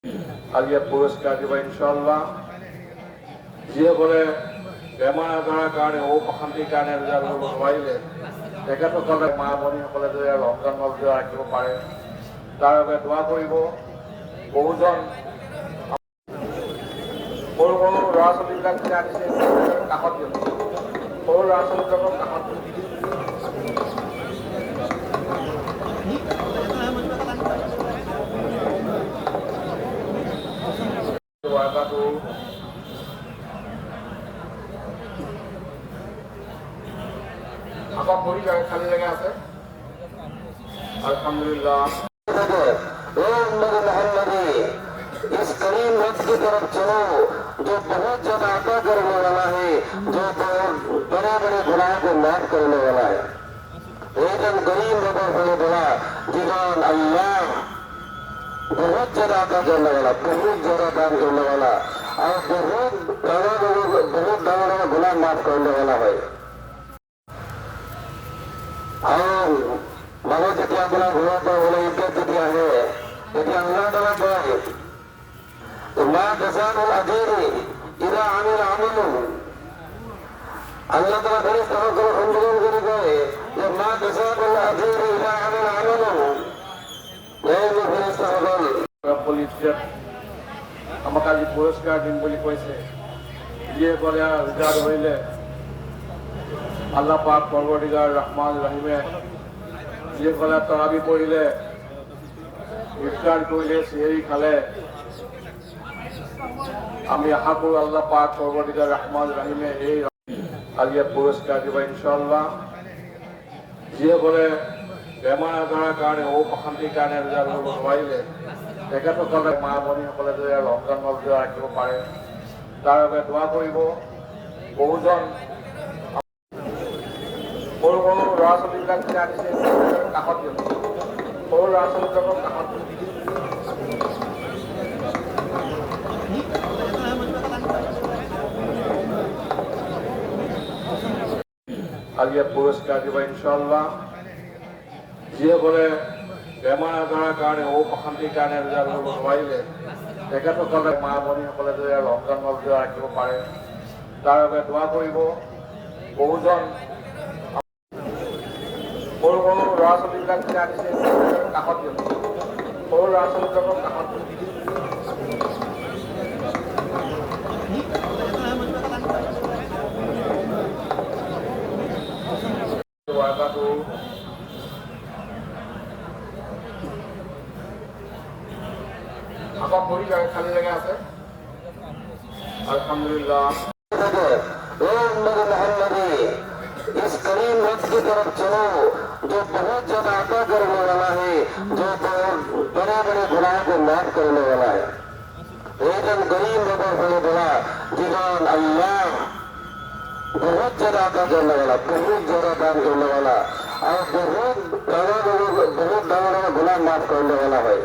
আজকে পুৰস্কাৰ দিব ইনশাআল্লাহ। যিসকলে বেমাৰ আজাৰৰ কাৰণে অশান্তিৰ কাৰণে ৰিজাল্ট কৰিব নোৱাৰিলে তেখেতসকলে মা ভনীসকলে যদি ৰমজান মাহ ৰাখিব পাৰে তাৰ বাবে দোৱা কৰিব। বহুজন সৰু সৰু ল'ৰা ছোৱালীবিলাক যে আনিছে কাষত দিওঁ, সৰু ল'ৰা ছোৱালীবিলাকক কাষত apa buri খালি জায়গা আছে अल्हम्दुलिल्लाह। इस करीम वक्त की तरफ चलो जो बहुत ज्यादा अता करने वाला है, जो बड़े बड़े गुनाह को माफ करने वाला है। एकदम गरीब लोगों को बोला जीवन अल्लाह बहुत ज्यादा अता करने वाला, बहुत ज्यादा दान करने वाला और बहुत बड़ा गुनाह माफ करने वाला है। মানুষ যদি আপনার ঘুমাতে হলে ইজ্জত যদি আহে যদি আল্লাহ তাআলা বলে মা জাযাউল আজরি ইযা আমিল আমালুন, আল্লাহ তাআলা ফেরেশতাকে সম্বোধন করে বলে যে মা জাযাউল আজরি ইযা আমিল আমালুন, এই ফেরেশতাগণ রব্বুল ইজ্জত আমাক আজি পুরস্কার দিম বুলি কৈছে। যিসকলে ৰিজাল্ট হইলে আল্লাহ পাক পৰৱৰ্তীগাৰ ৰহমান ৰহিমে যিসকলে তৰাবি পঢ়িলে, ইফতাৰ কৰিলে, চেহেৰি খালে, আমি আশা কৰোঁ আল্লাহ পাক পৰৱৰ্তীগাৰ ৰহমান ৰহিমে এই আজি পুৰস্কাৰ দিব ইনশাআল্লাহ। যিসকলে বেমাৰ আজাৰৰ কাৰণে অশান্তিৰ কাৰণে ৰিজাল্ট কৰিব নোৱাৰিলে তেখেতসকলে মা ভনীসকলে যদি ৰমজান মাহ ৰাখিব পাৰে তাৰ বাবে দোৱা কৰিব। বহুজন সৰু সৰু ল'ৰা ছোৱালীবিলাক যে আনিছে কাষত দিওঁ, সৰু ল'ৰা ছোৱালীবিলাকক কাষত আজি পুৰস্কাৰ দিব ইনশাআল্লাহ। যিসকলে বেমাৰ আজাৰৰ কাৰণে অশান্তিৰ কাৰণে ৰিজাল্ট কৰিব নোৱাৰিলে তেখেতসকলে মা ভনীসকলে যদি ৰমজান মাহ ৰাখিব পাৰে তাৰ বাবে দোৱা কৰিব। বহুজন সৰু সৰু ল'ৰা ছোৱালীবিলাক যে আনিছে কাষত দিওঁ, সৰু ল'ৰা ছোৱালীবিলাকক কাষত apa buri খালি জায়গা আছে अल्हम्दुलिल्लाह। इस करीम वक्त की तरफ चलो जो बहुत ज्यादा अता करने वाला है, जो बड़े बड़े गुनाह को माफ करने वाला है। एकदम गरीब लोगों को बोला जीवन अल्लाह बहुत ज्यादा अता करने वाला, बहुत ज्यादा दान करने वाला और बहुत बड़ा गुनाह माफ करने वाला है।